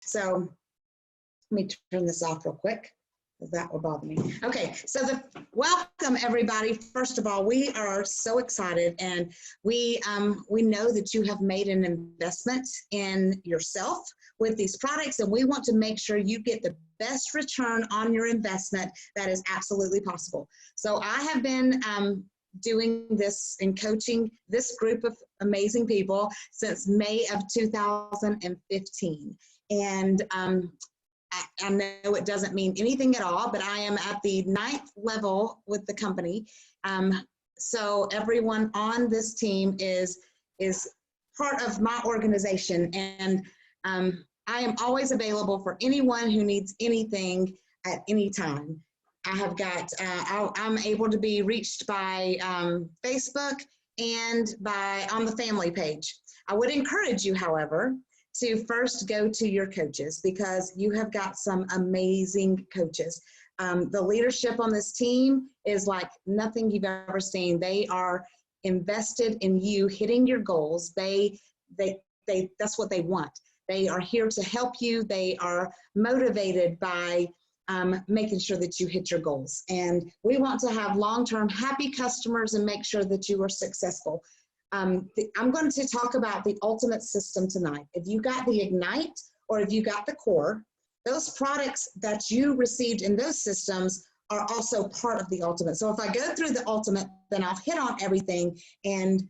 So let me turn this off real quick, because that will bother me. Okay, so welcome everybody. First of all, we are so excited, and we know that you have made an investment in yourself with these products, and we want to make sure you get the best return on your investment that is absolutely possible. So I have been doing this and coaching this group of amazing people since May of 2015. And I know it doesn't mean anything at all, but I am at the 9th level with the company. So everyone on this team is part of my organization, and I am always available for anyone who needs anything at any time. I have got, I'm able to be reached by Facebook and on the family page. I would encourage you, however, to first go to your coaches, because you have got some amazing coaches. The leadership on this team is like nothing you've ever seen. They are invested in you hitting your goals. That's what they want. They are here to help you. They are motivated by making sure that you hit your goals. And we want to have long-term happy customers and make sure that you are successful. I'm going to talk about the Ultimate System tonight. If you got the Ignite or if you got the Core, those products that you received in those systems are also part of the Ultimate. So if I go through the Ultimate, then I'll hit on everything, and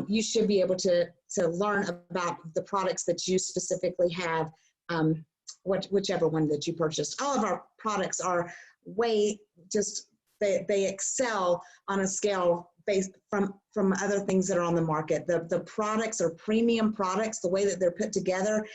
you should be able to learn about the products that you specifically have, whichever one that you purchased. All of our products are they excel on a scale based from other things that are on the market. The products are premium products. The way that they're put together,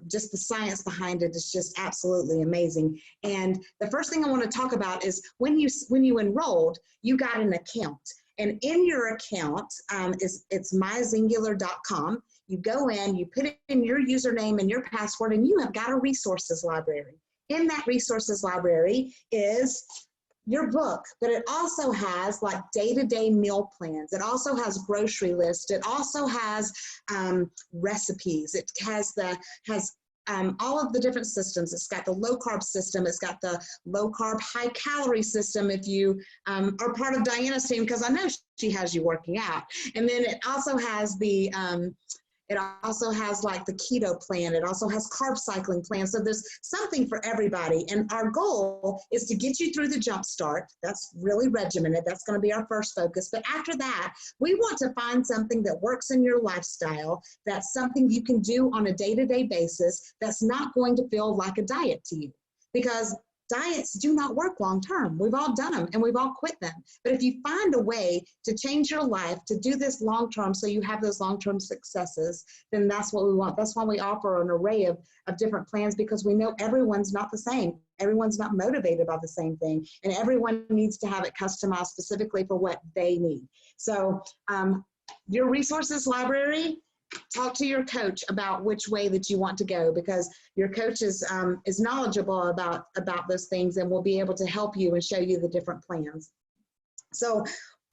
just the science behind it is just absolutely amazing. And the first thing I want to talk about is when you enrolled, you got an account. And in your account, it's myzingular.com. You go in, you put in your username and your password, and you have got a resources library. In that resources library is your book, but it also has like day-to-day meal plans. It also has grocery lists. It also has recipes. It has all of the different systems. It's got the low carb system. It's got the low carb, high calorie system if you are part of Diana's team, because I know she has you working out. And then it also has like the keto plan. It also has carb cycling plan. So there's something for everybody. And our goal is to get you through the jump start. That's really regimented. That's going to be our first focus. But after that, we want to find something that works in your lifestyle. That's something you can do on a day-to-day basis. That's not going to feel like a diet to you, because diets do not work long-term. We've all done them and we've all quit them. But if you find a way to change your life, to do this long-term so you have those long-term successes, then that's what we want. That's why we offer an array of different plans, because we know everyone's not the same. Everyone's not motivated by the same thing. And everyone needs to have it customized specifically for what they need. So your resources library, talk to your coach about which way that you want to go, because your coach is knowledgeable about those things and will be able to help you and show you the different plans. So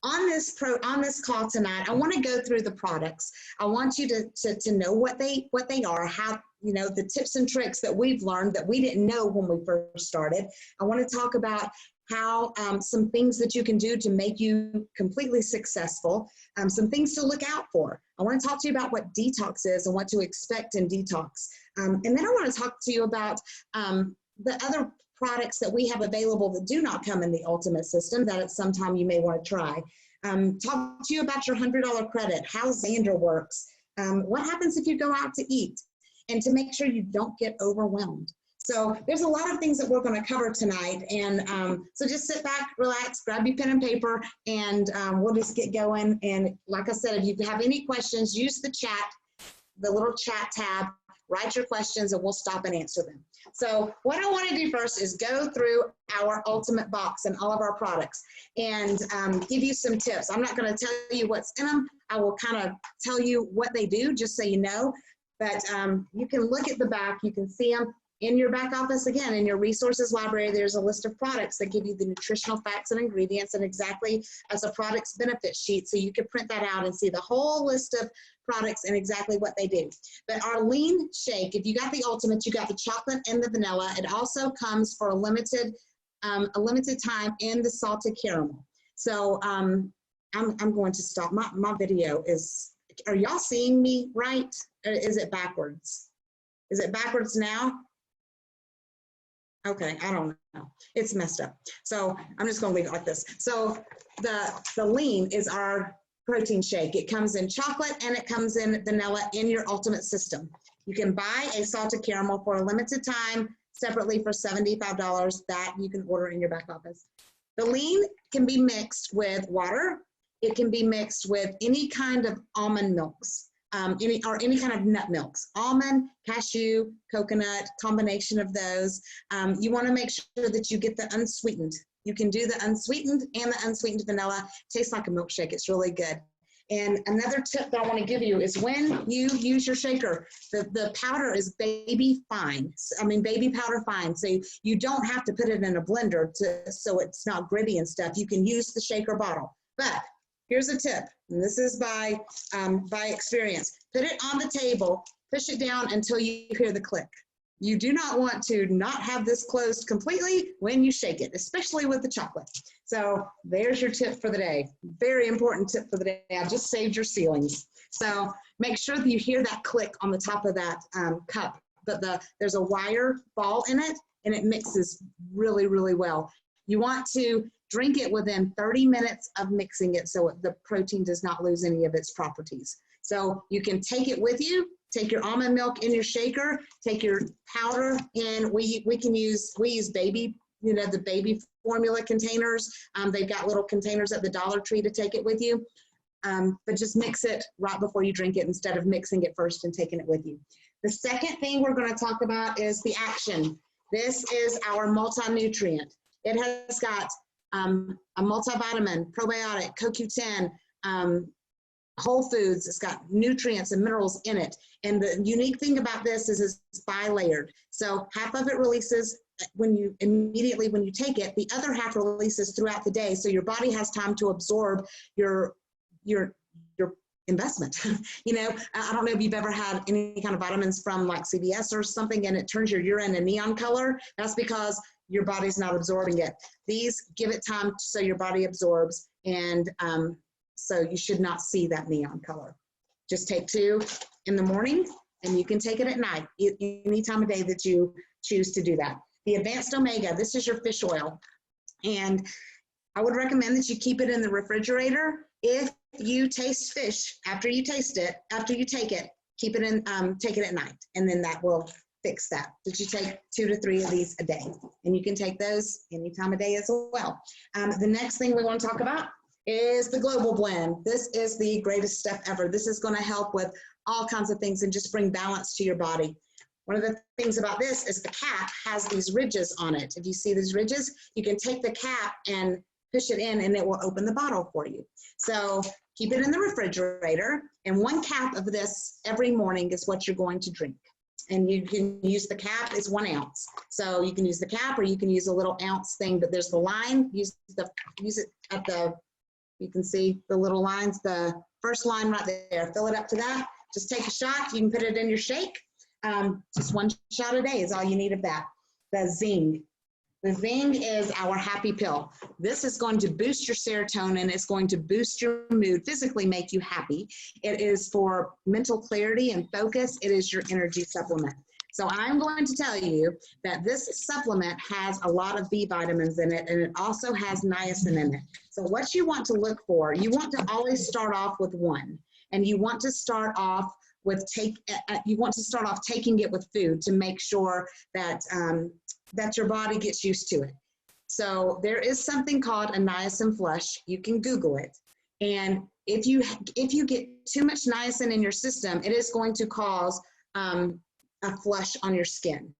on this call tonight, I want to go through the products. I want you to know what they are, how, the tips and tricks that we've learned that we didn't know when we first started. I want to talk about how some things that you can do to make you completely successful, some things to look out for. I want to talk to you about what detox is and what to expect in detox. And then I want to talk to you about the other products that we have available that do not come in the Ultimate System that at some time you may want to try. Talk to you about your $100 credit, how Xander works, what happens if you go out to eat, and to make sure you don't get overwhelmed. So there's a lot of things that we're going to cover tonight. And so just sit back, relax, grab your pen and paper, and we'll just get going. And like I said, if you have any questions, use the chat, the little chat tab, write your questions, and we'll stop and answer them. So what I want to do first is go through our Ultimate box and all of our products and give you some tips. I'm not going to tell you what's in them. I will kind of tell you what they do, just so you know. But you can look at the back, you can see them. In your back office, again, in your resources library, there's a list of products that give you the nutritional facts and ingredients and exactly as a product's benefit sheet. So you can print that out and see the whole list of products and exactly what they do. But our lean shake, if you got the ultimate, you got the chocolate and the vanilla. It also comes for a limited time in the salted caramel. So I'm going to stop. My video is, are y'all seeing me right? Or is it backwards? Is it backwards now? Okay, I don't know. It's messed up. So I'm just going to leave it like this. So the lean is our protein shake. It comes in chocolate and it comes in vanilla in your ultimate system. You can buy a salted caramel for a limited time separately for $75 that you can order in your back office. The lean can be mixed with water. It can be mixed with any kind of almond milks. Any kind of nut milks, almond, cashew, coconut, combination of those. You want to make sure that you get the unsweetened. You can do the unsweetened and the unsweetened vanilla. Tastes like a milkshake. It's really good. And another tip that I want to give you is when you use your shaker, the powder is baby fine. I mean, baby powder fine. So you don't have to put it in a blender so it's not gritty and stuff. You can use the shaker bottle. But here's a tip, and this is by experience. Put it on the table, push it down until you hear the click. You do not want to not have this closed completely when you shake it, especially with the chocolate. So there's your tip for the day. Very important tip for the day. I just saved your ceilings. So make sure that you hear that click on the top of that cup. But there's a wire ball in it, and it mixes really, really well. You want to drink it within 30 minutes of mixing it so the protein does not lose any of its properties. So you can take it with you, take your almond milk in your shaker, take your powder, and we use baby, the baby formula containers. They've got little containers at the Dollar Tree to take it with you. But just mix it right before you drink it instead of mixing it first and taking it with you. The second thing we're going to talk about is the action. This is our multi-nutrient. It has got a multivitamin, probiotic, CoQ10, whole foods. It's got nutrients and minerals in it. And the unique thing about this is it's bilayered. So half of it releases immediately when you take it, the other half releases throughout the day. So your body has time to absorb your investment. I don't know if you've ever had any kind of vitamins from like CVS or something and it turns your urine a neon color. That's because your body's not absorbing it. These give it time so your body absorbs, and so you should not see that neon color. Just take 2 in the morning, and you can take it at night, any time of day that you choose to do that. The Advanced Omega, this is your fish oil, and I would recommend that you keep it in the refrigerator. If you taste fish after you take it, keep it in, take it at night, and then that will fix that. Did you take 2 to 3 of these a day? And you can take those any time of day as well. The next thing we want to talk about is the Global Blend. This is the greatest stuff ever. This is going to help with all kinds of things and just bring balance to your body. One of the things about this is the cap has these ridges on it. If you see these ridges, you can take the cap and push it in and it will open the bottle for you. So keep it in the refrigerator, and 1 cap of this every morning is what you're going to drink. And you can use the cap, it's 1 ounce. So you can use the cap or you can use a little ounce thing, but there's the line, use it at you can see the little lines, the first line right there, fill it up to that. Just take a shot, you can put it in your shake. Just 1 shot a day is all you need of that. The Zing. The Zing is our happy pill. This is going to boost your serotonin. It's going to boost your mood, physically make you happy. It is for mental clarity and focus. It is your energy supplement. So I'm going to tell you that this supplement has a lot of B vitamins in it, and it also has niacin in it. So what you want to look for, you want to always start off with 1, and you want to start off with taking it with food to make sure that that your body gets used to it. So there is something called a niacin flush. You can Google it. And if you get too much niacin in your system, it is going to cause a flush on your skin.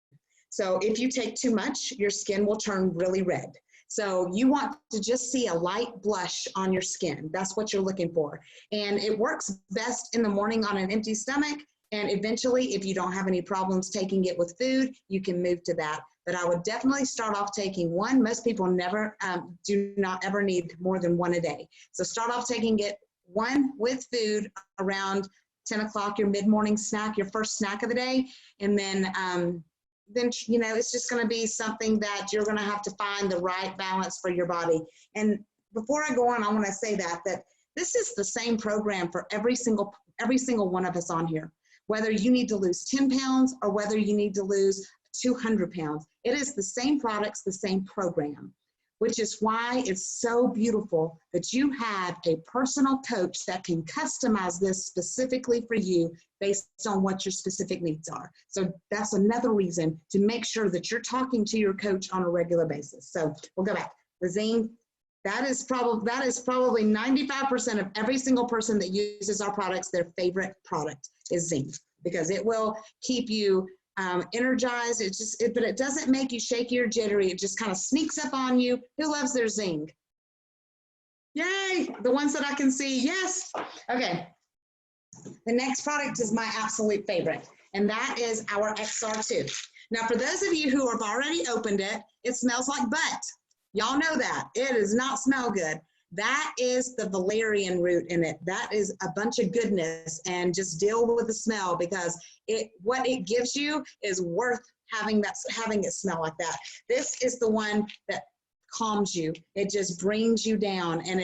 So if you take too much, your skin will turn really red. So you want to just see a light blush on your skin. That's what you're looking for. And it works best in the morning on an empty stomach. And eventually, if you don't have any problems taking it with food, you can move to that. But I would definitely start off taking one. Most people do not ever need more than one a day. So start off taking it one with food around 10 o'clock, your mid-morning snack, your first snack of the day. And then you know, it's just going to be something that you're going to have to find the right balance for your body. And before I go on, I want to say that this is the same program for every single one of us on here. Whether you need to lose 10 pounds or whether you need to lose 200 pounds, it is the same products, the same program, which is why it's so beautiful that you have a personal coach that can customize this specifically for you based on what your specific needs are. So that's another reason to make sure that you're talking to your coach on a regular basis. So we'll go back. The Zing, that is probably 95% of every single person that uses our products, their favorite product is Zing, because it will keep you energized. But it doesn't make you shaky or jittery. It just kind of sneaks up on you. Who loves their Zing? Yay, the ones that I can see, yes. Okay, the next product is my absolute favorite, and that is our XR2. Now, for those of you who have already opened it, it smells like butt. Y'all know that. It does not smell good. That is the valerian root in it. That is a bunch of goodness, and just deal with the smell, because what it gives you is worth having it smell like that. This is the one that calms you. It just brings you down, and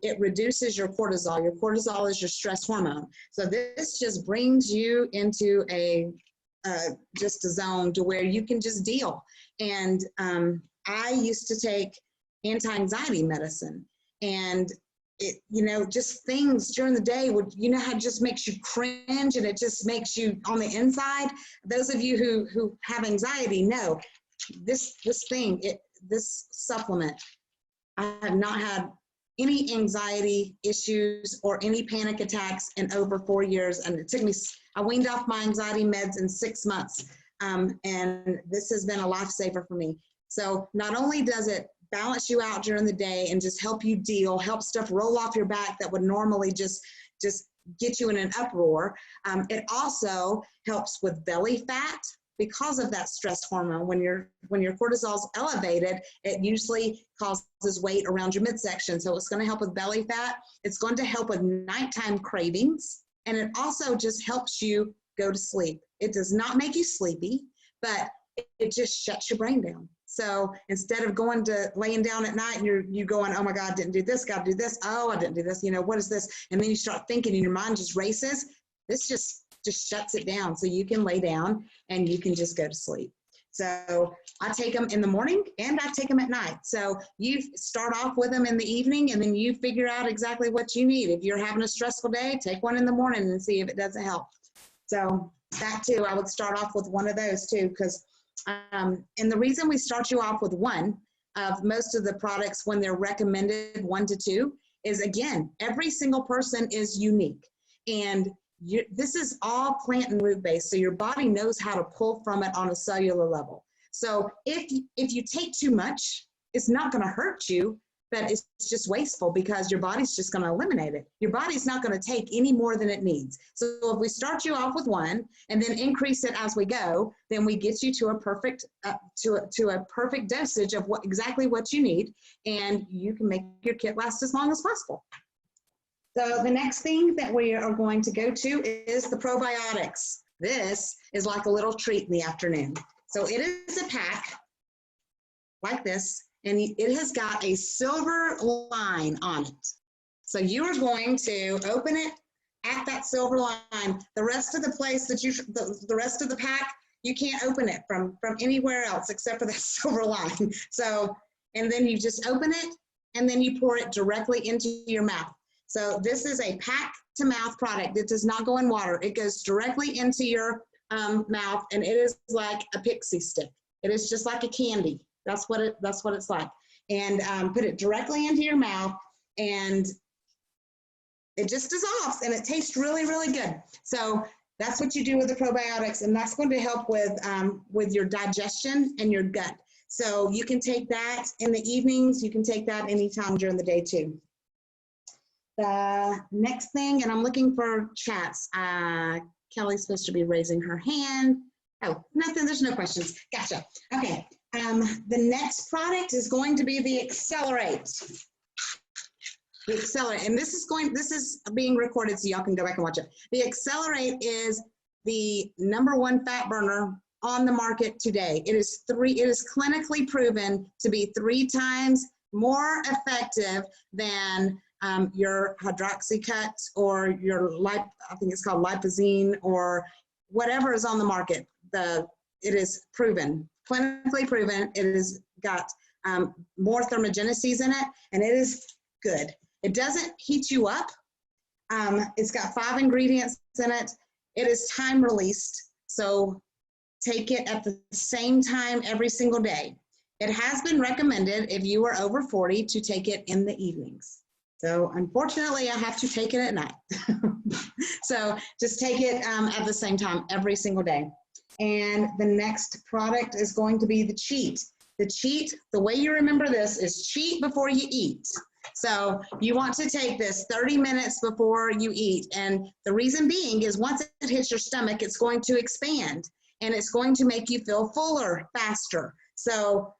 it reduces your cortisol. Your cortisol is your stress hormone. So this just brings you into just a zone to where you can just deal. And I used to take anti-anxiety medicine, and it, you know, just things during the day would, you know, how it just makes you cringe, and it just makes you on the inside. Those of you who have anxiety know this supplement. I have not had any anxiety issues or any panic attacks in over 4 years, and it took me, I weaned off my anxiety meds in 6 months, and this has been a lifesaver for me. So not only does it balance you out during the day and just help you deal, help stuff roll off your back that would normally just get you in an uproar, it also helps with belly fat. Because of that stress hormone, when your cortisol is elevated, it usually causes weight around your midsection. So it's going to help with belly fat. It's going to help with nighttime cravings, and it also just helps you go to sleep. It does not make you sleepy, but it just shuts your brain down. So instead of laying down at night and you're going, oh my God, didn't do this, got to do this. Oh, I didn't do this. You know, what is this? And then you start thinking and your mind just races. This just shuts it down, so you can lay down and you can just go to sleep. So I take them in the morning and I take them at night. So you start off with them in the evening, and then you figure out exactly what you need. If you're having a stressful day, take one in the morning and see if it doesn't help. So that too, I would start off with one of those too, because and the reason we start you off with one of most of the products when they're recommended 1 to 2 is, again, every single person is unique, and this is all plant and root based, so your body knows how to pull from it on a cellular level. So if you take too much, it's not going to hurt you, but it's just wasteful, because your body's just going to eliminate it. Your body's not going to take any more than it needs. So if we start you off with one and then increase it as we go, then we get you to a perfect perfect dosage of exactly what you need, and you can make your kit last as long as possible. So the next thing that we are going to go to is the probiotics. This is like a little treat in the afternoon. So it is a pack like this, and it has got a silver line on it. So you are going to open it at that silver line. The rest of the place that the rest of the pack, you can't open it from anywhere else except for that silver line. So, and then you just open it, and then you pour it directly into your mouth. So this is a pack-to-mouth product. It does not go in water. It goes directly into your mouth, and it is like a pixie stick. It is just like a candy. That's what it's like. And put it directly into your mouth, and it just dissolves, and it tastes really, really good. So that's what you do with the probiotics, and that's going to help with your digestion and your gut. So you can take that in the evenings. You can take that anytime during the day too. The next thing, and I'm looking for chats. Kelly's supposed to be raising her hand. Oh, nothing, there's no questions. Gotcha. Okay, the next product is going to be the Accelerate. The Accelerate, and this is being recorded so y'all can go back and watch it. The Accelerate is the #1 fat burner on the market today. It is clinically proven to be 3 times more effective than your Hydroxycut or your I think it's called Lipozene or whatever is on the market. It is proven, clinically proven. It has got more thermogenesis in it, and it is good. It doesn't heat you up. It's got 5 ingredients in it. It is time released, so take it at the same time every single day. It has been recommended if you are over 40 to take it in the evenings. So unfortunately, I have to take it at night. So just take it at the same time every single day. And the next product is going to be the Cheat. The Cheat, the way you remember this is cheat before you eat. So you want to take this 30 minutes before you eat. And the reason being is once it hits your stomach, it's going to expand and it's going to make you feel fuller faster. So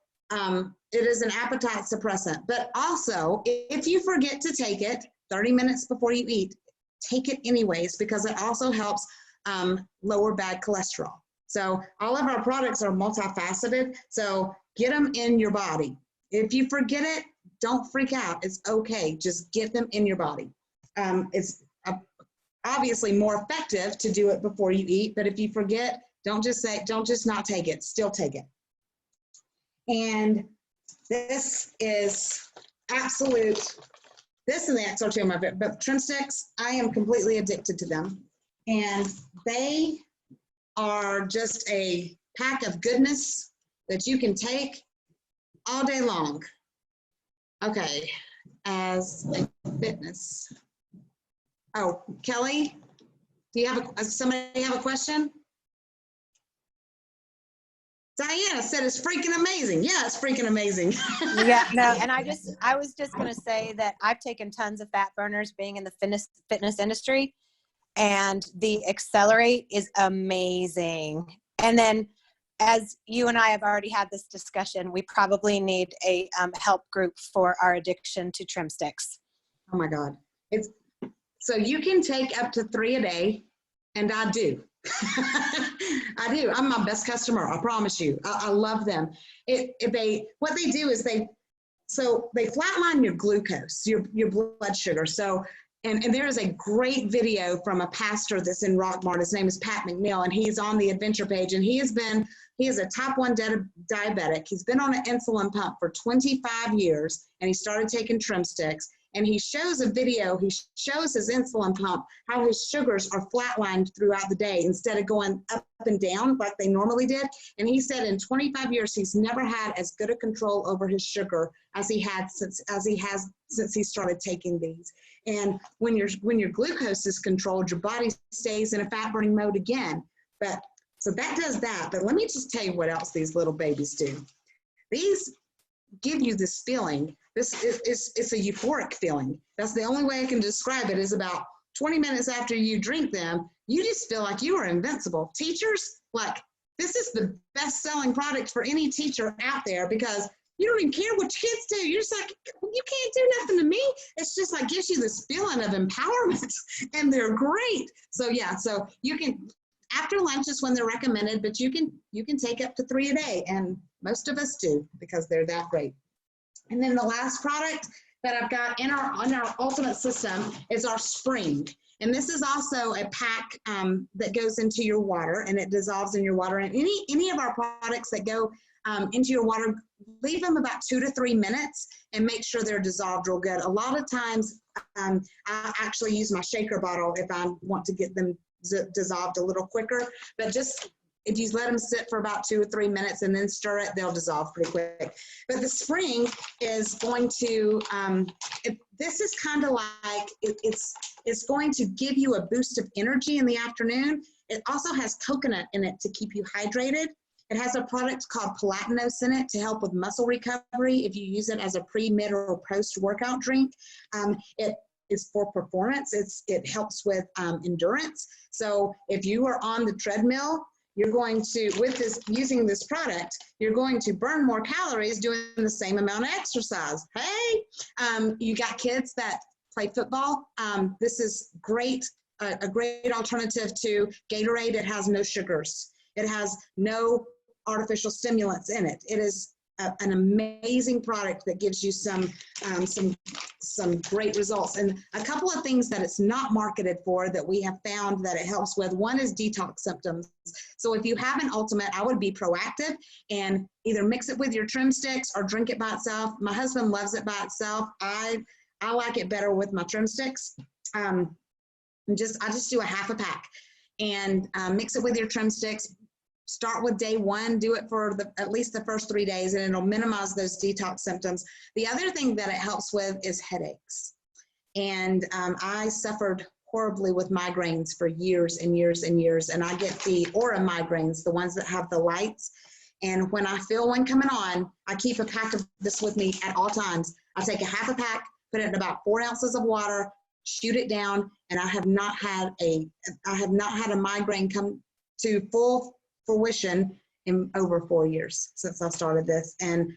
it is an appetite suppressant. But also, if you forget to take it 30 minutes before you eat, take it anyways because it also helps lower bad cholesterol. So all of our products are multifaceted, so get them in your body. If you forget it, don't freak out. It's okay. Just get them in your body. It's obviously more effective to do it before you eat, but if you forget, don't just not take it. Still take it. And this is absolute, this and the XR2 are my favorite, but Trim Sticks, I am completely addicted to them. And they are just a pack of goodness that you can take all day long. Okay, as a fitness. Oh, Kelly, do you have somebody have a question? Diana said it's freaking amazing. Yeah, it's freaking amazing. Yeah, no, and I was just going to say that I've taken tons of fat burners being in the fitness industry, and the Accelerate is amazing. And then as you and I have already had this discussion, we probably need a help group for our addiction to Trim Sticks. Oh my God. So you can take up to 3 a day, and I do. I do. I'm my best customer. I promise you. I love them. What they do is they flatline your glucose, your blood sugar. So, and there is a great video from a pastor that's in Rockmart. His name is Pat McNeil, and he's on the adventure page. And he is a type 1 diabetic. He's been on an insulin pump for 25 years, and he started taking Trim Sticks. And he shows a video, he shows his insulin pump, how his sugars are flatlined throughout the day instead of going up and down like they normally did. And he said in 25 years, he's never had as good a control over his sugar as he has since he started taking these. And when your glucose is controlled, your body stays in a fat burning mode again. So that does that. But let me just tell you what else these little babies do. These give you this feeling. It's a euphoric feeling. That's the only way I can describe it, is about 20 minutes after you drink them, you just feel like you are invincible. Teachers, like, this is the best-selling product for any teacher out there because you don't even care what kids do. You're just like, you can't do nothing to me. It's just like gives you this feeling of empowerment, and they're great. So yeah, so you can, after lunch is when they're recommended, but you can take up to 3 a day, and most of us do because they're that great. And then the last product that I've got in our ultimate system is our Spring. And this is also a pack that goes into your water, and it dissolves in your water. And any of our products that go into your water, leave them about 2 to 3 minutes and make sure they're dissolved real good. A lot of times I actually use my shaker bottle if I want to get them dissolved a little quicker, but just if you let them sit for about 2 or 3 minutes and then stir it, they'll dissolve pretty quick. But the Spring is going to, this is kind of like, it's going to give you a boost of energy in the afternoon. It also has coconut in it to keep you hydrated. It has a product called Palatinose in it to help with muscle recovery if you use it as a pre, mid, or post-workout drink. is for performance. It helps with endurance. So if you are on the treadmill, you're going to, using this product, you're going to burn more calories doing the same amount of exercise. Hey, you got kids that play football. This is great, a great alternative to Gatorade. It has no sugars. It has no artificial stimulants in it. It is an amazing product that gives you some great results. And a couple of things that it's not marketed for that we have found that it helps with, one is detox symptoms. So if you have an Ultimate, I would be proactive and either mix it with your trim sticks or drink it by itself. My husband loves it by itself. I like it better with my trim sticks. I just do a half a pack and mix it with your trim sticks. Start with day one, do it for at least the first 3 days, and it'll minimize those detox symptoms. The other thing that it helps with is headaches. And I suffered horribly with migraines for years and years and years. And I get the Aura migraines, the ones that have the lights. And when I feel one coming on, I keep a pack of this with me at all times. I take a half a pack, put it in about 4 ounces of water, shoot it down, and I have not had a migraine come to full fruition in over 4 years since I started this. And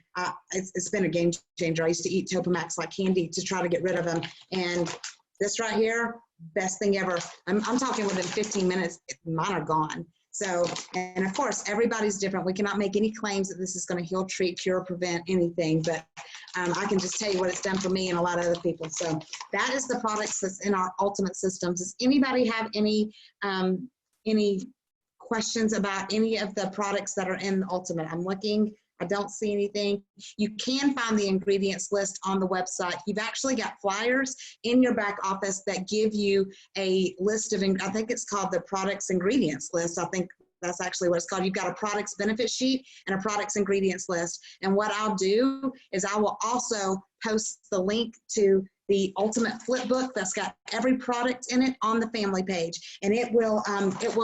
it's been a game changer. I used to eat Topamax like candy to try to get rid of them. And this right here, best thing ever. I'm talking within 15 minutes, mine are gone. So, and of course, everybody's different. We cannot make any claims that this is going to heal, treat, cure, prevent anything, but I can just tell you what it's done for me and a lot of other people. So that is the products that's in our Ultimate systems. Does anybody have any questions about any of the products that are in the Ultimate? I'm looking, I don't see anything. You can find the ingredients list on the website. You've actually got flyers in your back office that give you a list of, I think it's called the products ingredients list. I think that's actually what it's called. You've got a products benefit sheet and a products ingredients list. And what I'll do is I will also post the link to the Ultimate Flip Book that's got every product in it on the family page. And it will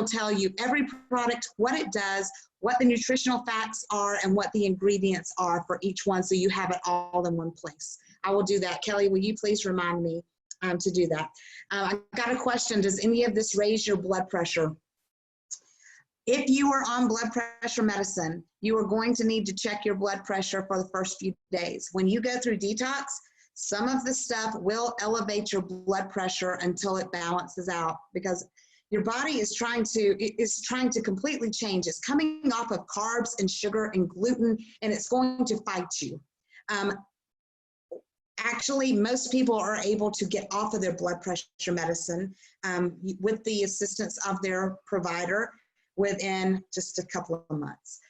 tell you every product, what it does, what the nutritional facts are, and what the ingredients are for each one, so you have it all in one place. I will do that. Kelly, will you please remind me to do that? I got a question. Does any of this raise your blood pressure? If you are on blood pressure medicine, you are going to need to check your blood pressure for the first few days. When you go through detox, some of the stuff will elevate your blood pressure until it balances out, because your body is trying to completely change. It's coming off of carbs and sugar and gluten, and it's going to fight you. Actually, most people are able to get off of their blood pressure medicine with the assistance of their provider within just a couple of months,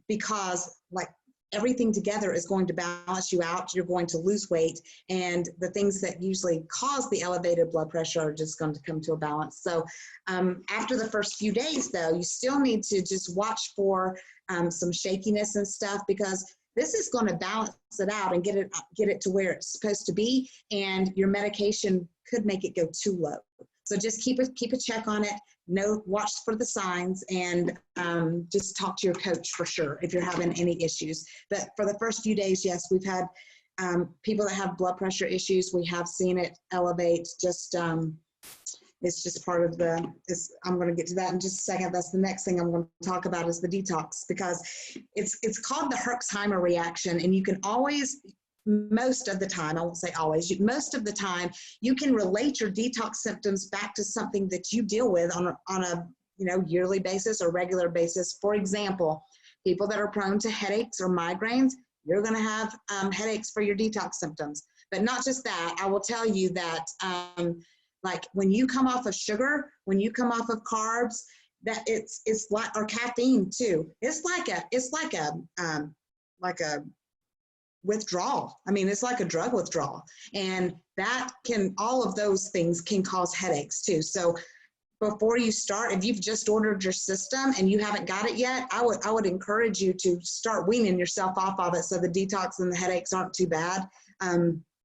because like everything together is going to balance you out. You're going to lose weight, and the things that usually cause the elevated blood pressure are just going to come to a balance. So after the first few days, though, you still need to just watch for some shakiness and stuff, because this is going to balance it out and get it to where it's supposed to be, and your medication could make it go too low. So just keep a check on it. Watch for the signs, and just talk to your coach for sure if you're having any issues. But for the first few days, yes, we've had people that have blood pressure issues. We have seen it elevate. It's just part of I'm going to get to that in just a second. That's the next thing I'm going to talk about, is the detox, because it's called the Herxheimer reaction, and you can always, most of the time, I won't say always, most of the time, you can relate your detox symptoms back to something that you deal with on a yearly basis or regular basis. For example, people that are prone to headaches or migraines, you're going to have headaches for your detox symptoms. But not just that, I will tell you that like when you come off of sugar, when you come off of carbs, that it's like, or caffeine too. It's like a withdrawal. I mean, it's like a drug withdrawal, and all of those things can cause headaches too. So before you start, if you've just ordered your system and you haven't got it yet, I would encourage you to start weaning yourself off of it, so the detox and the headaches aren't too bad.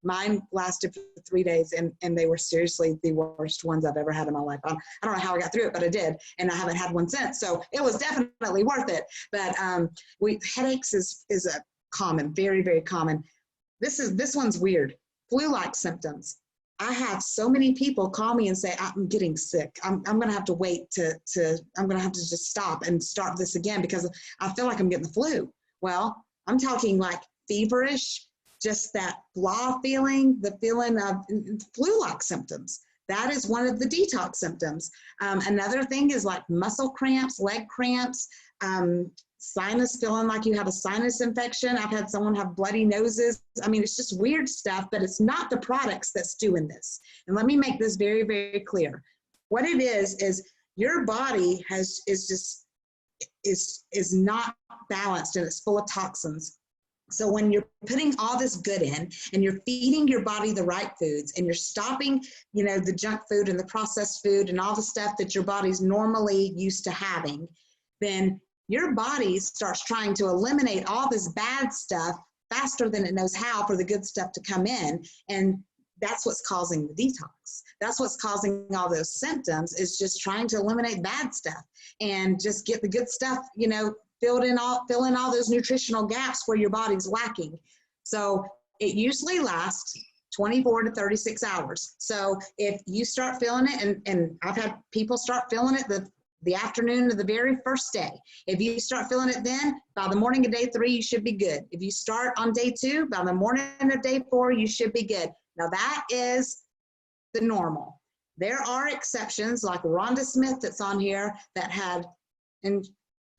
Mine lasted for 3 days, and they were seriously the worst ones I've ever had in my life. I don't know how I got through it, but I did, and I haven't had one since. So it was definitely worth it. But headaches is a common, very, very common. This one's weird. Flu-like symptoms. I have so many people call me and say, I'm getting sick. I'm going to have to wait I'm going to have to just stop and start this again because I feel like I'm getting the flu. Well, I'm talking like feverish, just that blah feeling, the feeling of flu-like symptoms. That is one of the detox symptoms. Another thing is like muscle cramps, leg cramps, sinus, feeling like you have a sinus infection. I've had someone have bloody noses. I mean, it's just weird stuff, but it's not the products that's doing this. And let me make this very, very clear. What it is your body is not balanced and it's full of toxins. So when you're putting all this good in and you're feeding your body the right foods and you're stopping, the junk food and the processed food and all the stuff that your body's normally used to having, then your body starts trying to eliminate all this bad stuff faster than it knows how for the good stuff to come in. And that's what's causing the detox. That's what's causing all those symptoms, is just trying to eliminate bad stuff and just get the good stuff, fill in all those nutritional gaps where your body's lacking. So it usually lasts 24 to 36 hours. So if you start feeling it, and I've had people start feeling it the afternoon of the very first day. If you start feeling it then, by the morning of day 3, you should be good. If you start on day 2, by the morning of day 4, you should be good. Now that is the normal. There are exceptions like Rhonda Smith that's on here that had, and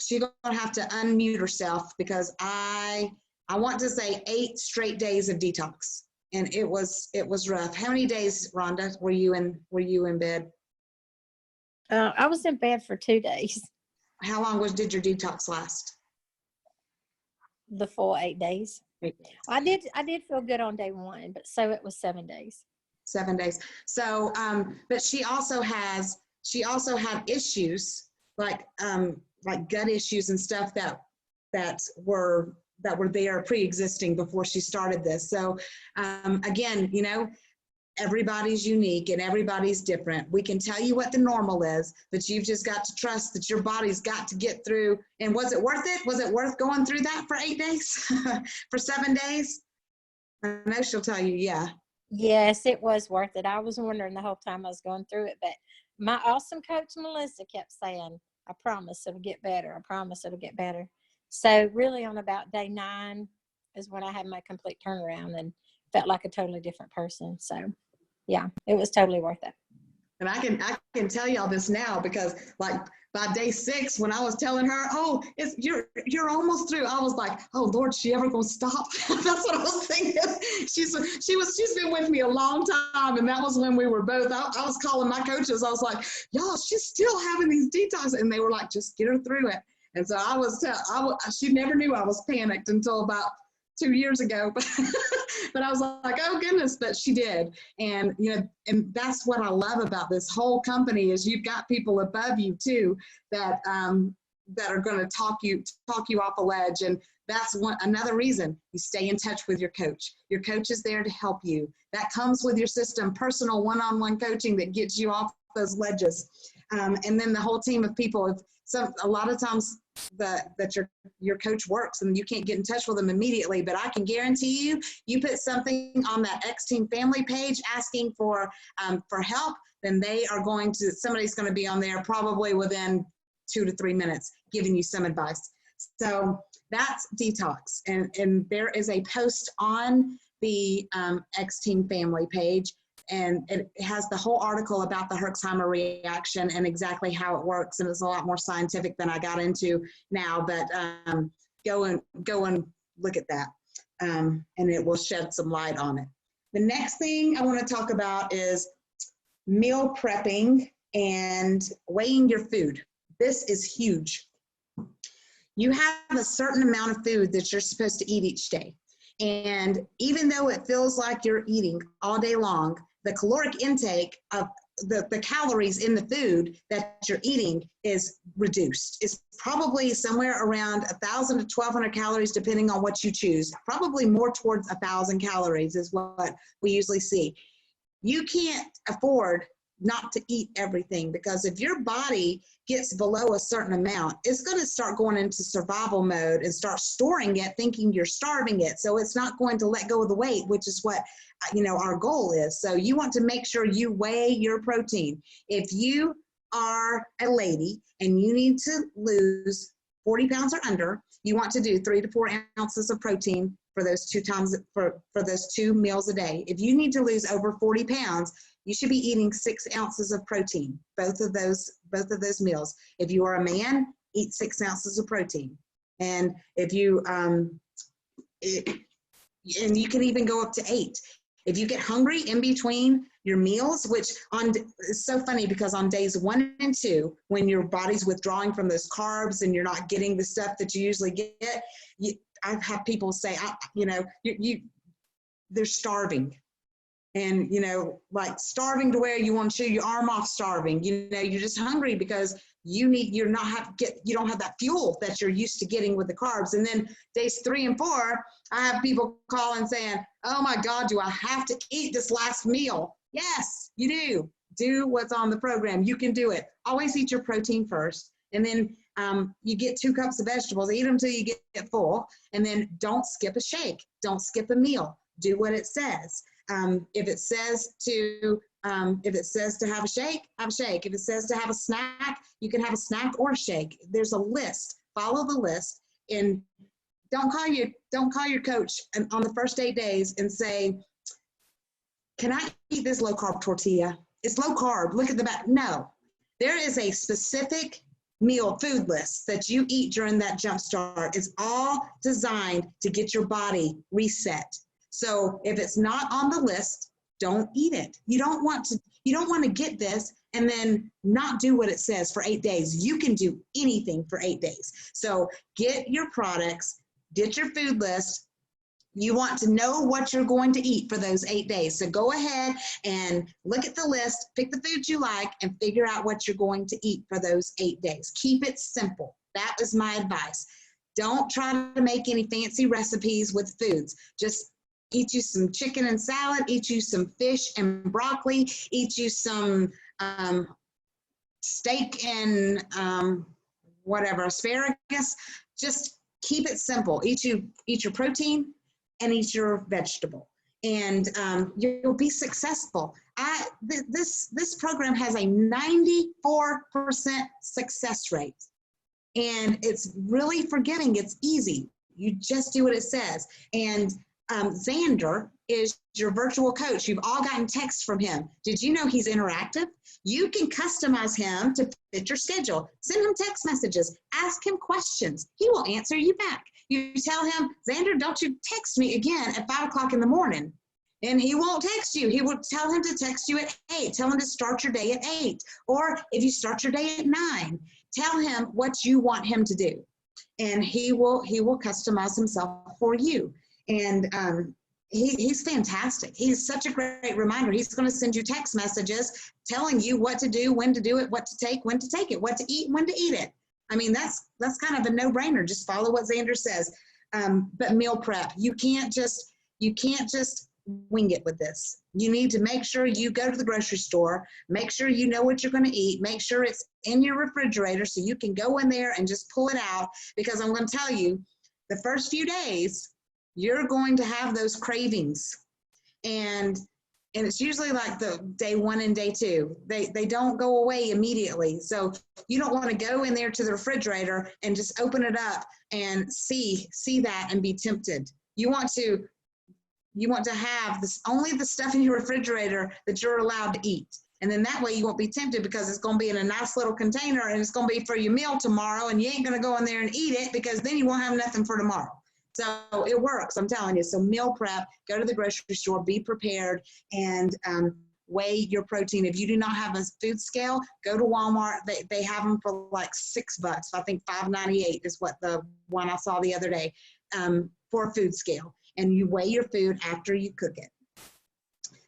she's gonna have to unmute herself because I want to say 8 straight days of detox. And it was rough. How many days, Rhonda, were you in bed? I was in bed for 2 days. How long did your detox last? The full 8 days. 8 days. I did feel good on day 1, but so it was 7 days. 7 days. So, but she also had issues like gut issues and stuff that were there pre-existing before she started this. So, again, everybody's unique and everybody's different. We can tell you what the normal is, but you've just got to trust that your body's got to get through. And was it worth it? Was it worth going through that for 8 days, for 7 days? I know she'll tell you, yeah. Yes, it was worth it. I was wondering the whole time I was going through it, but my awesome coach, Melissa, kept saying, I promise it'll get better. I promise it'll get better. So really on about day 9 is when I had my complete turnaround and felt like a totally different person. So yeah, it was totally worth it. And I can tell y'all this now because like by day 6, when I was telling her, oh, you're almost through, I was like, oh Lord, she ever gonna stop? That's what I was thinking. She's been with me a long time, and that was when we were both. I was calling my coaches. I was like, y'all, she's still having these detox, and they were like, just get her through it. And so she never knew I was panicked until about 2 years ago, but I was like, oh goodness, but she did. And, and that's what I love about this whole company is you've got people above you too, that are going to talk you off a ledge. And that's another reason you stay in touch with your coach. Your coach is there to help you. That comes with your system, personal one-on-one coaching that gets you off those ledges. And then the whole team of people, a lot of times that your coach works and you can't get in touch with them immediately, but I can guarantee you put something on that X-Team family page asking for help, then somebody's going to be on there probably within 2 to 3 minutes giving you some advice. So that's detox. And there is a post on the X-Team family page, and it has the whole article about the Herxheimer reaction and exactly how it works. And it's a lot more scientific than I got into now, but go and look at that, and it will shed some light on it. The next thing I want to talk about is meal prepping and weighing your food. This is huge. You have a certain amount of food that you're supposed to eat each day. And even though it feels like you're eating all day long, the caloric intake of the calories in the food that you're eating is reduced. It's probably somewhere around 1,000 to 1,200 calories, depending on what you choose. Probably more towards 1,000 calories is what we usually see. You can't afford not to eat everything, because if your body gets below a certain amount, it's going to start going into survival mode and start storing it, thinking you're starving it. So it's not going to let go of the weight, which is what, our goal is. So you want to make sure you weigh your protein. If you are a lady and you need to lose 40 pounds or under, you want to do 3 to 4 ounces of protein for those 2 times for those 2 meals a day. If you need to lose over 40 pounds, you should be eating 6 ounces of protein, both of those meals. If you are a man, eat 6 ounces of protein. And if you, and you can even go up to 8. If you get hungry in between your meals, which it's so funny because on days 1 and 2, when your body's withdrawing from those carbs and you're not getting the stuff that you usually get, I've had people say, they're starving. And, like starving to where you want to chew your arm off starving. You're just hungry because you don't have that fuel that you're used to getting with the carbs. And then days 3 and 4, I have people calling saying, oh my God, do I have to eat this last meal? Yes, you do. Do what's on the program. You can do it. Always eat your protein first. And then you get 2 cups of vegetables, eat them till you get full. And then don't skip a shake. Don't skip a meal. Do what it says. If it says to have a shake, have a shake. If it says to have a snack, you can have a snack or a shake. There's a list. Follow the list, and don't call your coach on the first 8 days and say, "Can I eat this low carb tortilla? It's low carb. Look at the back." No, there is a specific food list that you eat during that jump start. It's all designed to get your body reset. So if it's not on the list, don't eat it. You don't want to get this and then not do what it says for 8 days. You can do anything for 8 days. So get your products, get your food list. You want to know what you're going to eat for those 8 days. So go ahead and look at the list, pick the foods you like, and figure out what you're going to eat for those 8 days. Keep it simple. That is my advice. Don't try to make any fancy recipes with foods. Just eat you some chicken and salad, eat you some fish and broccoli, eat you some steak and asparagus. Just keep it simple. Eat your protein and eat your vegetable, and you'll be successful. This program has a 94% success rate, and it's really forgetting. It's easy. You just do what it says. And Xander is your virtual coach. You've all gotten texts from him. Did you know he's interactive? You can customize him to fit your schedule. Send him text messages. Ask him questions. He will answer you back. You tell him, Xander, don't you text me again at 5 o'clock in the morning. And he won't text you. He will tell him to text you at 8. Tell him to start your day at 8. Or if you start your day at 9, tell him what you want him to do. And he will customize himself for you. And he's fantastic. He's such a great reminder. He's going to send you text messages telling you what to do, when to do it, what to take, when to take it, what to eat, when to eat it. I mean, that's kind of a no-brainer. Just follow what Xander says. But meal prep, you can't just wing it with this. You need to make sure you go to the grocery store, make sure you know what you're going to eat, make sure it's in your refrigerator so you can go in there and just pull it out. Because I'm going to tell you, the first few days, you're going to have those cravings. And it's usually like the day 1 and day 2. They don't go away immediately. So you don't want to go in there to the refrigerator and just open it up and see that and be tempted. You want to have only the stuff in your refrigerator that you're allowed to eat. And then that way you won't be tempted because it's going to be in a nice little container and it's going to be for your meal tomorrow, and you ain't going to go in there and eat it because then you won't have nothing for tomorrow. So it works, I'm telling you. So meal prep, go to the grocery store, be prepared, and weigh your protein. If you do not have a food scale, go to Walmart. They have them for like $6. I think $5.98 is what the one I saw the other day for a food scale. And you weigh your food after you cook it.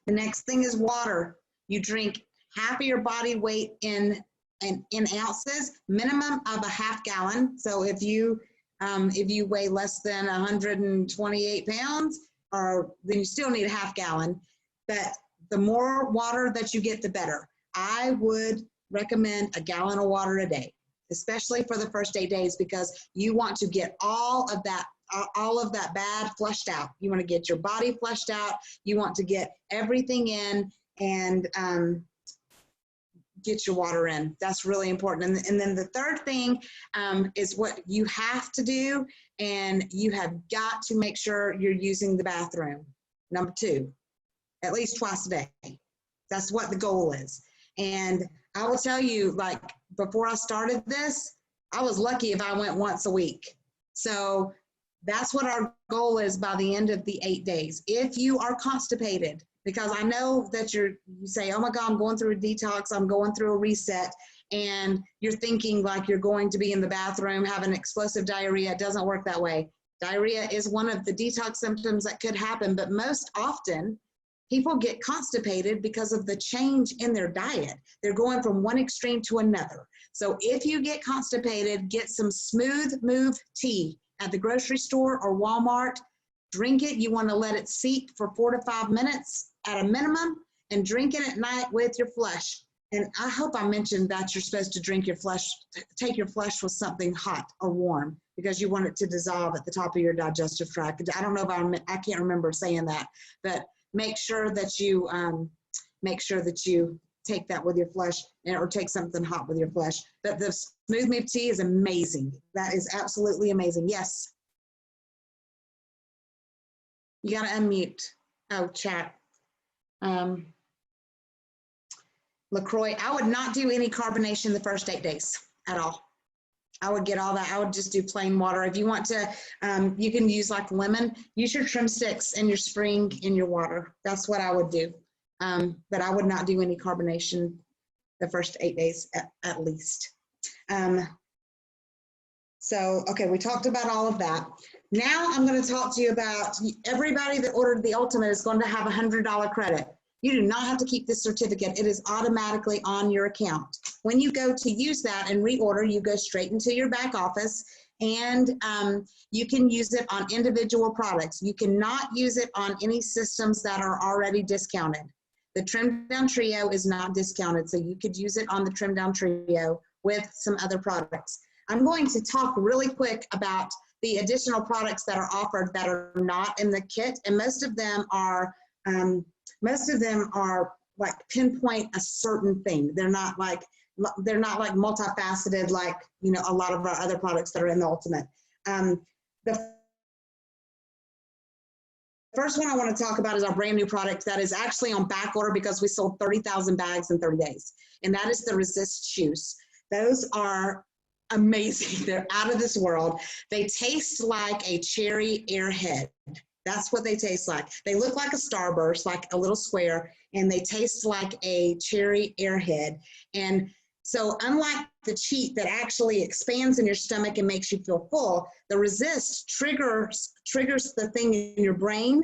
The next thing is water. You drink half of your body weight in ounces, minimum of a half gallon. So if you weigh less than 128 pounds, then you still need a half gallon. But the more water that you get, the better. I would recommend a gallon of water a day, especially for the first 8 days, because you want to get all of that bad flushed out. You want to get your body flushed out. You want to get everything in and get your water in. That's really important. And then the third thing is what you have to do, and you have got to make sure you're using the bathroom. Number 2, at least twice a day. That's what the goal is. And I will tell you, like, before I started this, I was lucky if I went once a week. So that's what our goal is by the end of the 8 days. If you are constipated, because I know that you say, oh my God, I'm going through a detox, I'm going through a reset, and you're thinking like you're going to be in the bathroom having explosive diarrhea. It doesn't work that way. Diarrhea is one of the detox symptoms that could happen, but most often people get constipated because of the change in their diet. They're going from one extreme to another. So if you get constipated, get some Smooth Move tea at the grocery store or Walmart. Drink it. You want to let it seep for 4 to 5 minutes at a minimum, and drink it at night with your flush. And I hope I mentioned that you're supposed to drink your flush, take your flush with something hot or warm, because you want it to dissolve at the top of your digestive tract. I don't know if I can't remember saying that, but make sure that you take that with your flush, or take something hot with your flush. But the Smooth Move tea is amazing. That is absolutely amazing. Yes. You got to unmute. Oh, chat. LaCroix, I would not do any carbonation the first 8 days at all. I would get all that. I would just do plain water. If you want to, you can use like lemon. Use your trim sticks and your spring in your water. That's what I would do. But I would not do any carbonation the first 8 days at least. So, okay, we talked about all of that. Now I'm going to talk to you about everybody that ordered the Ultimate is going to have a $100 credit. You do not have to keep this certificate. It is automatically on your account. When you go to use that and reorder, you go straight into your back office, and you can use it on individual products. You cannot use it on any systems that are already discounted. The Trim Down Trio is not discounted, so you could use it on the Trim Down Trio with some other products. I'm going to talk really quick about the additional products that are offered that are not in the kit, and most of them are like pinpoint a certain thing. They're not like multifaceted like, you know, a lot of our other products that are in the Ultimate. The first one I want to talk about is our brand new product that is actually on back order because we sold 30,000 bags in 30 days. And that is the Resist shoes. Those are amazing. They're out of this world. They taste like a cherry airhead. That's what they taste like. They look like a Starburst, like a little square, and they taste like a cherry airhead. And so unlike the Cheat that actually expands in your stomach and makes you feel full, the Resist triggers the thing in your brain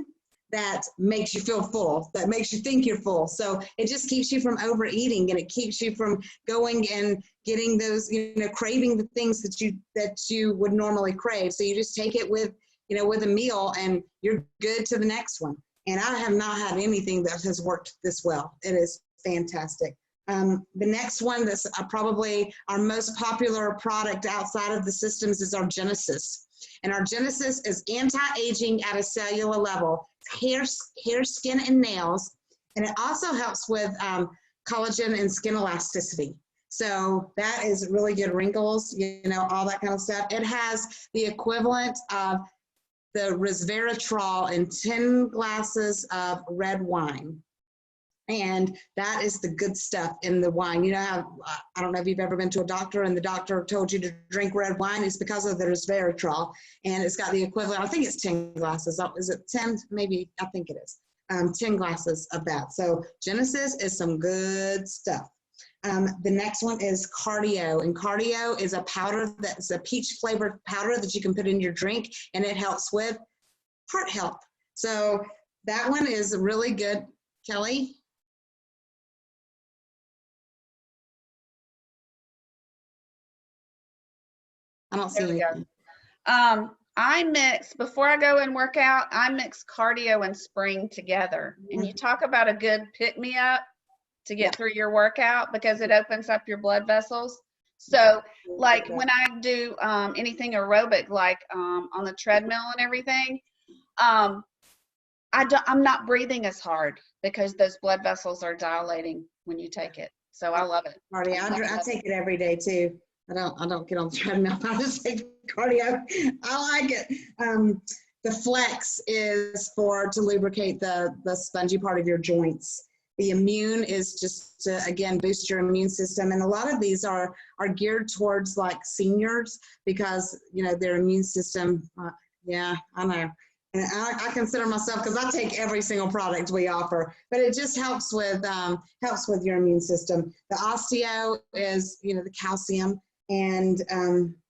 that makes you feel full, that makes you think you're full. So it just keeps you from overeating, and it keeps you from going and getting those, you know, craving the things that you would normally crave. So you just take it with, you know, with a meal, and you're good to the next one. And I have not had anything that has worked this well. It is fantastic. The next one that's probably our most popular product outside of the systems is our Genesis. And our Genesis is anti-aging at a cellular level. Hair, skin, and nails. And it also helps with collagen and skin elasticity. So that is really good. Wrinkles, you know, all that kind of stuff. It has the equivalent of the resveratrol in 10 glasses of red wine. And that is the good stuff in the wine. You know how, I don't know if you've ever been to a doctor and the doctor told you to drink red wine. It's because of the resveratrol. And it's got the equivalent, I think it's 10 glasses. Is it 10? Maybe, I think it is. 10 glasses of that. So Genesis is some good stuff. The next one is Cardio, and Cardio is a powder that's a peach flavored powder that you can put in your drink, and it helps with heart health. So that one is really good. Kelly? I don't see anything. I mix, before I go and work out, I mix Cardio and Spring together. And you talk about a good pick-me-up. to get through your workout because it opens up your blood vessels. So like when I do anything aerobic, like on the treadmill and everything, I'm not breathing as hard because those blood vessels are dilating when you take it. So I love it. Marty, I take it every day too. I don't get on the treadmill. I just take cardio. I like it. The Flex is to lubricate the spongy part of your joints. The Immune is just to, again, boost your immune system. And a lot of these are geared towards like seniors because, you know, their immune system, yeah, I know. And I consider myself, because I take every single product we offer, but it just helps with your immune system. The Osteo is, you know, the calcium, and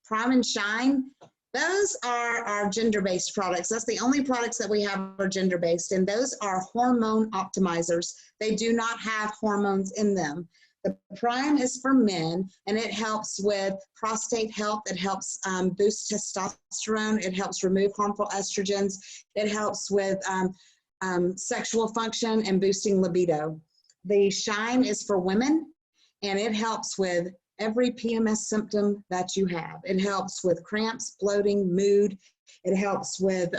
Prime and Shine. Those are our gender-based products. That's the only products that we have are gender-based, and those are hormone optimizers. They do not have hormones in them. The Prime is for men, and it helps with prostate health. It helps boost testosterone. It helps remove harmful estrogens. It helps with sexual function and boosting libido. The Shine is for women, and it helps with every PMS symptom that you have. It helps with cramps, bloating, mood. It helps with,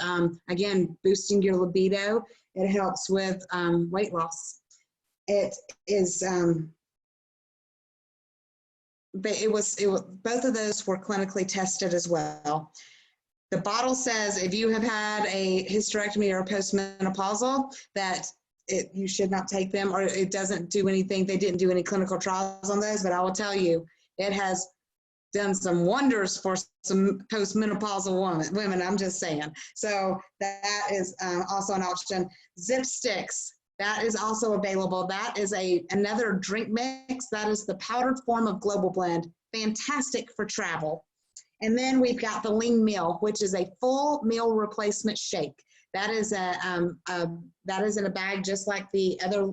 again, boosting your libido. It helps with weight loss. It is, both of those were clinically tested as well. The bottle says if you have had a hysterectomy or a postmenopausal, that you should not take them, or it doesn't do anything. They didn't do any clinical trials on those, but I will tell you, it has done some wonders for some postmenopausal women, I'm just saying. So that is also an option. Zip Sticks, that is also available. That is another drink mix. That is the powdered form of Global Blend. Fantastic for travel. And then we've got the Lean Meal, which is a full meal replacement shake. That is that is in a bag just like the other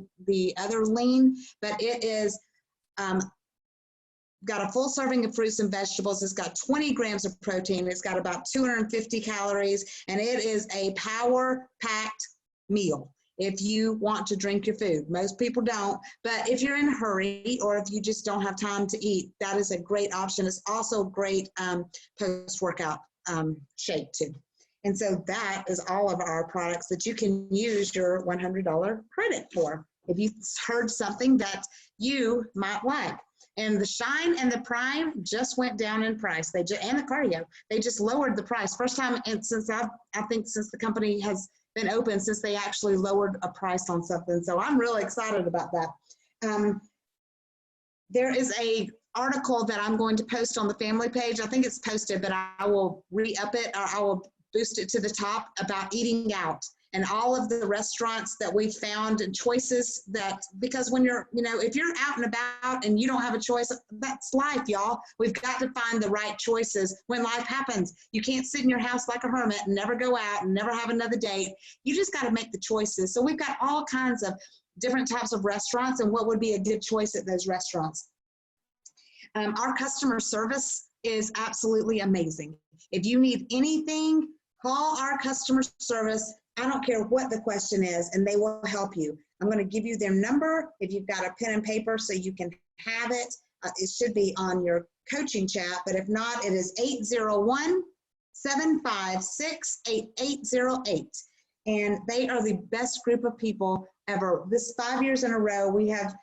Lean, but it is got a full serving of fruits and vegetables. It's got 20 grams of protein. It's got about 250 calories, and it is a power-packed meal if you want to drink your food. Most people don't, but if you're in a hurry or if you just don't have time to eat, that is a great option. It's also a great post-workout shake too. And so that is all of our products that you can use your $100 credit for if you heard something that you might like. And the Shine and the Prime just went down in price. And the Cardio, they just lowered the price. First time since I think since the company has been open, since they actually lowered a price on something. So I'm really excited about that. There is a article that I'm going to post on the family page. I think it's posted, but I will re-up it, or I will boost it to the top, about eating out and all of the restaurants that we found and choices that, because when you're, you know, if you're out and about and you don't have a choice, that's life, y'all. We've got to find the right choices when life happens. You can't sit in your house like a hermit and never go out and never have another date. You just got to make the choices. So we've got all kinds of different types of restaurants and what would be a good choice at those restaurants. Our customer service is absolutely amazing. If you need anything, call our customer service. I don't care what the question is, and they will help you. I'm going to give you their number if you've got a pen and paper so you can have it. It should be on your coaching chat, but if not, it is 801-756-8808. And they are the best group of people ever. This 5 years in a row, we have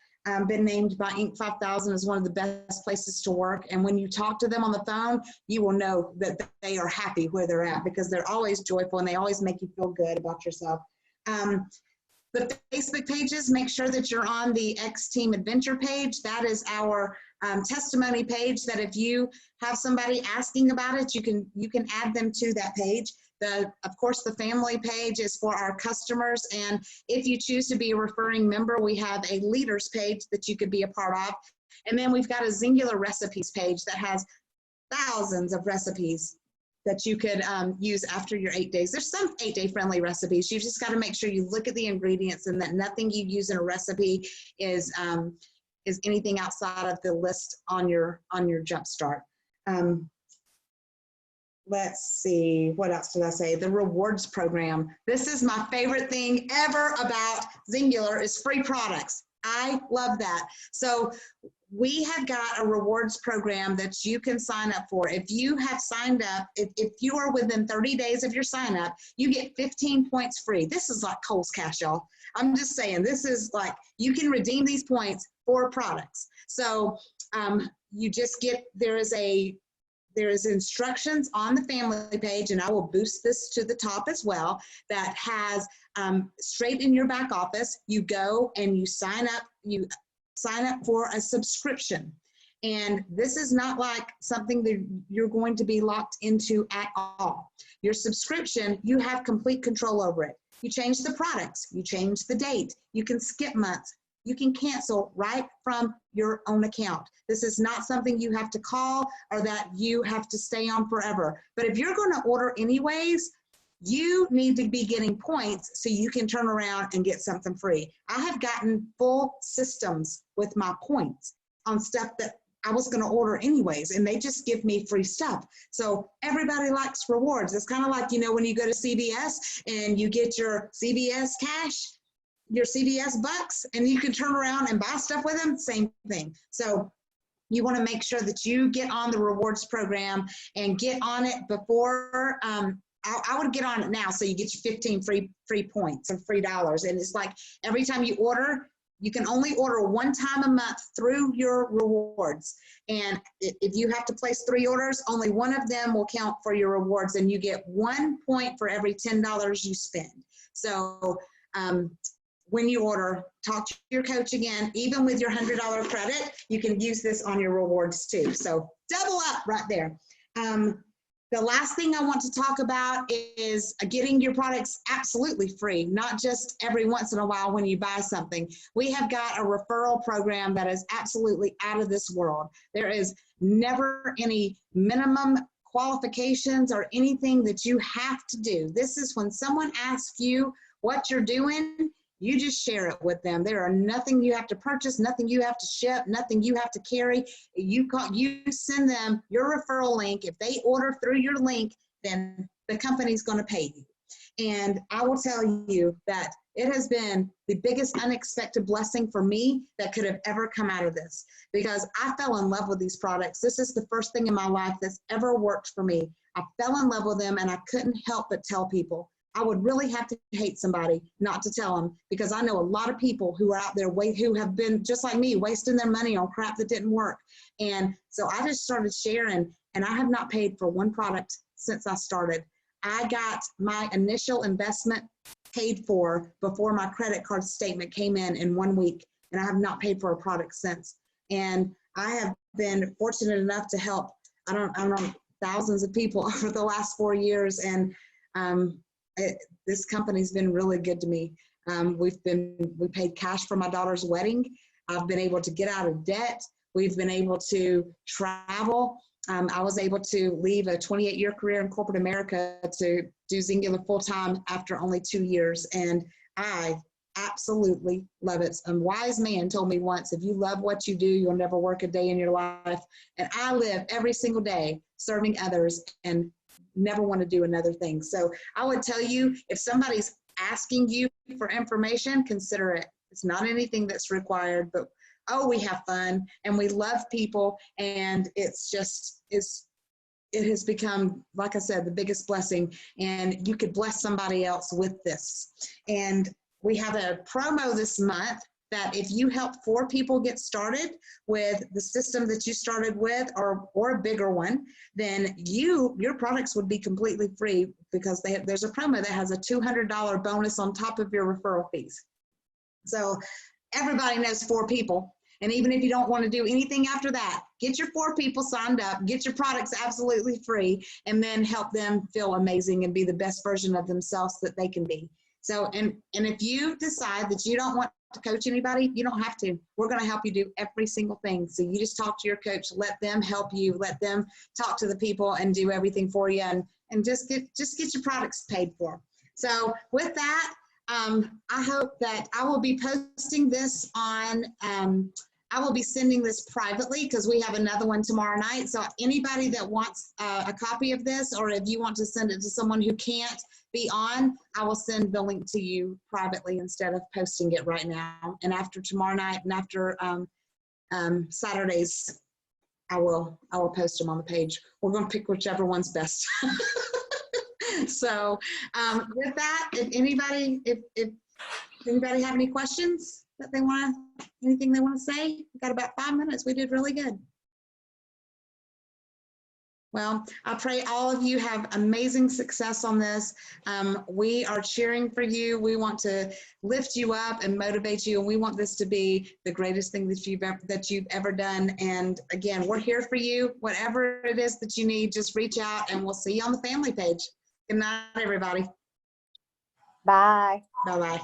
been named by Inc. 5000 as one of the best places to work. And when you talk to them on the phone, you will know that they are happy where they're at, because they're always joyful and they always make you feel good about yourself. The Facebook pages, make sure that you're on the X Team Adventure page. That is our testimony page, that if you have somebody asking about it, you can add them to that page. Of course, the family page is for our customers, and if you choose to be a referring member, we have a leaders page that you could be a part of. And then we've got a Zingular recipes page that has thousands of recipes that you could use after your 8 days. There's some 8-day friendly recipes. You've just got to make sure you look at the ingredients and that nothing you use in a recipe is anything outside of the list on your Jumpstart. Let's see, what else did I say? The rewards program. This is my favorite thing ever about Zingular, is free products. I love that. So we have got a rewards program that you can sign up for. If you have signed up, if you are within 30 days of your sign up, you get 15 points free. This is like Kohl's Cash, y'all. I'm just saying, this is like, you can redeem these points for products. So you just get, there is instructions on the family page, and I will boost this to the top as well, that has straight in your back office, you go and you sign up for a subscription. And this is not like something that you're going to be locked into at all. Your subscription, you have complete control over it. You change the products, you change the date, you can skip months, you can cancel right from your own account. This is not something you have to call or that you have to stay on forever. But if you're going to order anyways, you need to be getting points so you can turn around and get something free. I have gotten full systems with my points on stuff that I was going to order anyways, and they just give me free stuff. So everybody likes rewards. It's kind of like, you know, when you go to CVS and you get your CVS cash, your CVS bucks, and you can turn around and buy stuff with them, same thing. So you want to make sure that you get on the rewards program and get on it before, I would get on it now so you get your 15 free points or free dollars. And it's like every time you order, you can only order one time a month through your rewards. And if you have to place 3 orders, only one of them will count for your rewards, and you get 1 point for every $10 you spend. So when you order, talk to your coach again. Even with your $100 credit, you can use this on your rewards too. So double up right there. The last thing I want to talk about is getting your products absolutely free, not just every once in a while when you buy something. We have got a referral program that is absolutely out of this world. There is never any minimum qualifications or anything that you have to do. This is when someone asks you what you're doing, you just share it with them. There are nothing you have to purchase, nothing you have to ship, nothing you have to carry. You send them your referral link. If they order through your link, then the company's going to pay you. And I will tell you that it has been the biggest unexpected blessing for me that could have ever come out of this, because I fell in love with these products. This is the first thing in my life that's ever worked for me. I fell in love with them, and I couldn't help but tell people. I would really have to hate somebody not to tell them, because I know a lot of people who are out there who have been just like me, wasting their money on crap that didn't work. And so I just started sharing, and I have not paid for one product since I started. I got my initial investment paid for before my credit card statement came in 1 week, and I have not paid for a product since. And I have been fortunate enough to help, I don't know, thousands of people over the last 4 years. And this company's been really good to me. We paid cash for my daughter's wedding. I've been able to get out of debt. We've been able to travel. I was able to leave a 28-year career in corporate America to do Zingular full-time after only 2 years. And I absolutely love it. A wise man told me once, if you love what you do, you'll never work a day in your life. And I live every single day serving others and never want to do another thing. So I would tell you, if somebody's asking you for information, consider it. It's not anything that's required, but oh, we have fun and we love people, and it's just, it has become, like I said, the biggest blessing, and you could bless somebody else with this. And we have a promo this month that if you help 4 people get started with the system that you started with, or a bigger one, then your products would be completely free, because there's a promo that has a $200 bonus on top of your referral fees. So everybody knows 4 people. And even if you don't want to do anything after that, get your 4 people signed up, get your products absolutely free, and then help them feel amazing and be the best version of themselves that they can be. So, and if you decide that you don't want to coach anybody, you don't have to. We're going to help you do every single thing. So you just talk to your coach, let them help you, let them talk to the people and do everything for you, and just get your products paid for. So with that, I hope that I will be posting this on, I will be sending this privately, because we have another one tomorrow night. So anybody that wants a copy of this, or if you want to send it to someone who can't, be on, I will send the link to you privately instead of posting it right now. And after tomorrow night and after Saturdays, I will post them on the page. We're going to pick whichever one's best. So with that, if anybody have any questions that they want to, anything they want to say, we've got about 5 minutes. We did really good. Well, I pray all of you have amazing success on this. We are cheering for you. We want to lift you up and motivate you, and we want this to be the greatest thing that you've ever done. And again, we're here for you. Whatever it is that you need, just reach out, and we'll see you on the family page. Good night, everybody. Bye. Bye-bye.